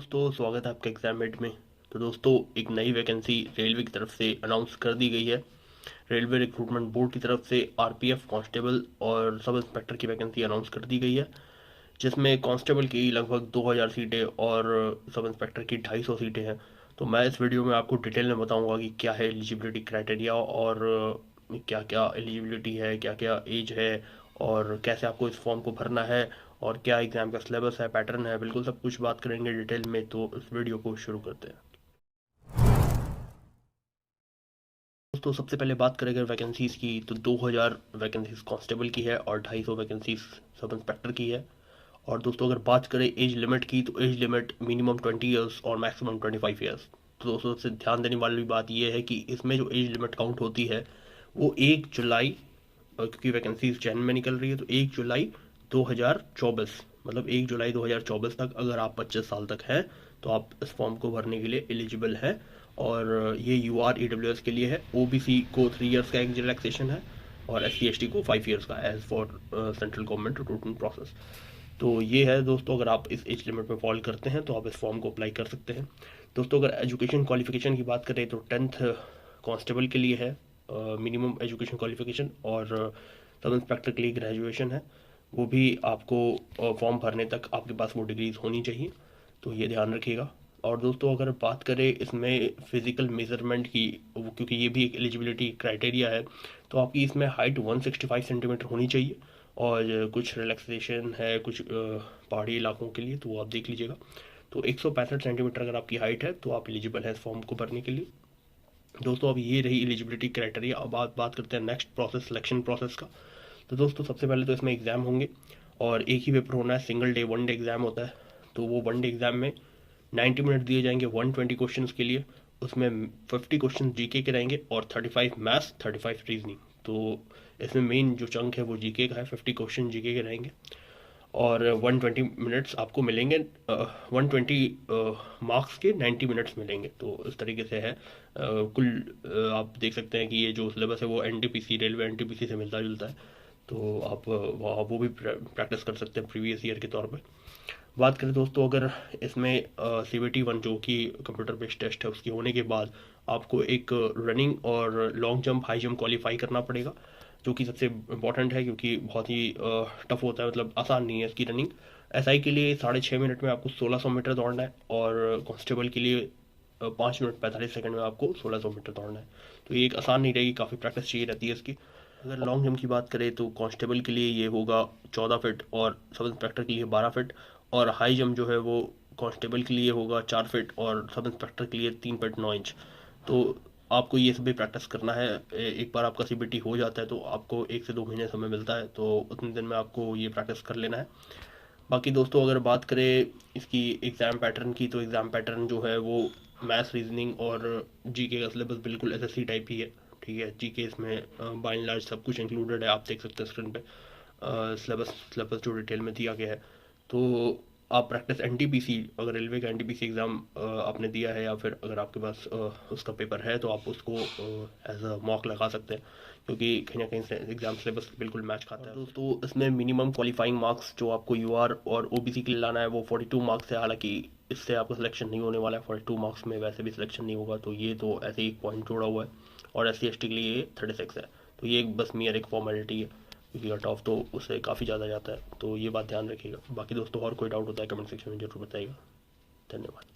दोस्तों स्वागत है आपका एग्जाम में। तो दोस्तों एक नई वैकेंसी रेलवे की तरफ से अनाउंस कर दी गई है। रेलवे रिक्रूटमेंट बोर्ड की तरफ से आरपीएफ कांस्टेबल और सब इंस्पेक्टर की वैकेंसी अनाउंस कर दी गई है, जिसमें कांस्टेबल की लगभग 2000 सीटें और सब इंस्पेक्टर की 250 सीटें हैं। तो मैं इस वीडियो में आपको डिटेल में बताऊंगा कि क्या है एलिजिबिलिटी क्राइटेरिया और क्या क्या एलिजिबिलिटी है, क्या क्या एज है और कैसे आपको इस फॉर्म को भरना है और क्या एग्ज़ाम का सिलेबस है, पैटर्न है, बिल्कुल सब कुछ बात करेंगे डिटेल में। तो इस वीडियो को शुरू करते हैं। दोस्तों सबसे पहले बात करें अगर वैकेंसीज़ की, तो 2000 वैकेंसीज कांस्टेबल की है और 250 वैकेंसीज सब इंस्पेक्टर की है। और दोस्तों अगर बात करें एज लिमिट की, तो एज लिमिट मिनिमम 20 ईयर्स और मैक्सिमम 25 ईयर्स। तो दोस्तों सबसे ध्यान देने वाली बात यह है कि इसमें जो एज लिमिट काउंट होती है वो 1 जुलाई, क्योंकि वैकेंसीज जैन में निकल रही है, तो 1 जुलाई 2024, मतलब 1 जुलाई 2024 तक अगर आप 25 साल तक हैं तो आप इस फॉर्म को भरने के लिए एलिजिबल हैं। और ये you R E W S के लिए है। ओ बी सी को 3 ईयर्स का एक रिलैक्सेशन है और एस सी एस टी को 5 ईयर्स का, age for central government recruitment process. तो ये है दोस्तों, अगर आप इस एज लिमिट में फॉल करते हैं तो आप इस फॉर्म को अप्लाई कर सकते हैं। दोस्तों अगर एजुकेशन क्वालिफिकेशन की बात करें तो 10th कांस्टेबल के लिए है मिनिमम एजुकेशन क्वालिफिकेशन, और सब इंस्पेक्टर के लिए ग्रेजुएशन है। वो भी आपको फॉर्म भरने तक आपके पास वो डिग्रीज होनी चाहिए, तो ये ध्यान रखिएगा। और दोस्तों अगर बात करें इसमें फिजिकल मेजरमेंट की, क्योंकि ये भी एक एलिजिबिलिटी क्राइटेरिया है, तो आपकी इसमें हाइट 165 सेंटीमीटर होनी चाहिए। और कुछ रिलैक्सेशन है कुछ पहाड़ी इलाकों के लिए, तो वो आप देख लीजिएगा। तो 165 सेंटीमीटर अगर आपकी हाइट है तो आप एलिजिबल है इस फॉर्म को भरने के लिए। दोस्तों अब ये रही एलिजिबिलिटी क्राइटेरिया। अब बात करते हैं नेक्स्ट प्रोसेस, सिलेक्शन प्रोसेस का। तो दोस्तों सबसे पहले तो इसमें एग्ज़ाम होंगे और एक ही पेपर होना है, सिंगल डे 1 डे एग्ज़ाम होता है। तो वो 1 डे एग्ज़ाम में 90 मिनट दिए जाएंगे 120 क्वेश्चन के लिए। उसमें 50 क्वेश्चन जीके के रहेंगे और 35 मैथ्स, 35 रीजनिंग। तो इसमें मेन जो चंक है वो जीके का है, 50 क्वेश्चन जीके के रहेंगे और 120 मिनट्स आपको मिलेंगे। 120 मार्क्स के 90 मिनट्स मिलेंगे। तो इस तरीके से है। कुल आप देख सकते हैं कि ये जो सिलेबस है वो एनटीपीसी, रेलवे एनटीपीसी से मिलता जुलता है। तो आप वहाँ वो भी प्रैक्टिस कर सकते हैं प्रीवियस ईयर के तौर पे। बात करें दोस्तों अगर इसमें CBT 1 जो कि कंप्यूटर बेस्ड टेस्ट है उसके होने के बाद आपको एक रनिंग और long jump, high jump qualify करना पड़ेगा, जो कि सबसे इम्पॉर्टेंट है क्योंकि बहुत ही टफ होता है, मतलब आसान नहीं है इसकी रनिंग। एसआई के लिए 6.5 मिनट में आपको 1600 मीटर दौड़ना है और कांस्टेबल के लिए 5 मिनट 45 सेकंड में आपको 1600 मीटर दौड़ना है। तो ये एक आसान नहीं रहेगी, काफ़ी प्रैक्टिस चाहिए रहती है इसकी। अगर लॉन्ग जंप की बात करें तो कांस्टेबल के लिए ये होगा 14 फीट और सब इंस्पेक्टर के लिए 12 फीट। और हाई जंप जो है वो कांस्टेबल के लिए होगा 4 फीट और सब इंस्पेक्टर के लिए 3 फीट 9 इंच। तो आपको ये सब भी प्रैक्टिस करना है। एक बार आपका सीबीटी हो जाता है तो आपको 1 से 2 महीने समय मिलता है, तो उतने दिन में आपको ये प्रैक्टिस कर लेना है। बाकी दोस्तों अगर बात करें इसकी एग्ज़ाम पैटर्न की, तो एग्ज़ाम पैटर्न जो है वो मैथ्स, रीजनिंग और जीके का सिलेबस बिल्कुल एसएससी टाइप ही है। ठीक है, जीके इसमें बाय एंड लार्ज सब कुछ इंक्लूडेड है, आप देख सकते हैं स्क्रीन पे सिलेबस जो डिटेल में दिया गया है। तो आप प्रैक्टिस एनटीपीसी, अगर रेलवे का एनटीपीसी एग्ज़ाम आपने दिया है या फिर अगर आपके पास उसका पेपर है तो आप उसको एज अ मॉक लगा सकते हैं, क्योंकि कहीं ना कहीं से एग्ज़ाम सिलेबस बिल्कुल मैच खाता है। दोस्तों इसमें मिनिमम क्वालिफाइंग मार्क्स जो आपको यूआर और ओबीसी के लिए लाना है वो 42 मार्क्स है। हालांकि इससे आपका सिलेक्शन नहीं होने वाला है, 42 मार्क्स में वैसे भी सिलेक्शन नहीं होगा, तो ये तो ऐसे ही एक पॉइंट जोड़ा हुआ है। और एस सी के लिए ये 36 है। तो ये बस मियर एक फॉर्मेलिटी है, क्योंकि कट ऑफ तो उससे काफ़ी ज़्यादा जाता है। तो ये बात ध्यान रखिएगा। बाकी दोस्तों और कोई डाउट होता है कमेंट सेक्शन में जरूर बताइएगा। धन्यवाद।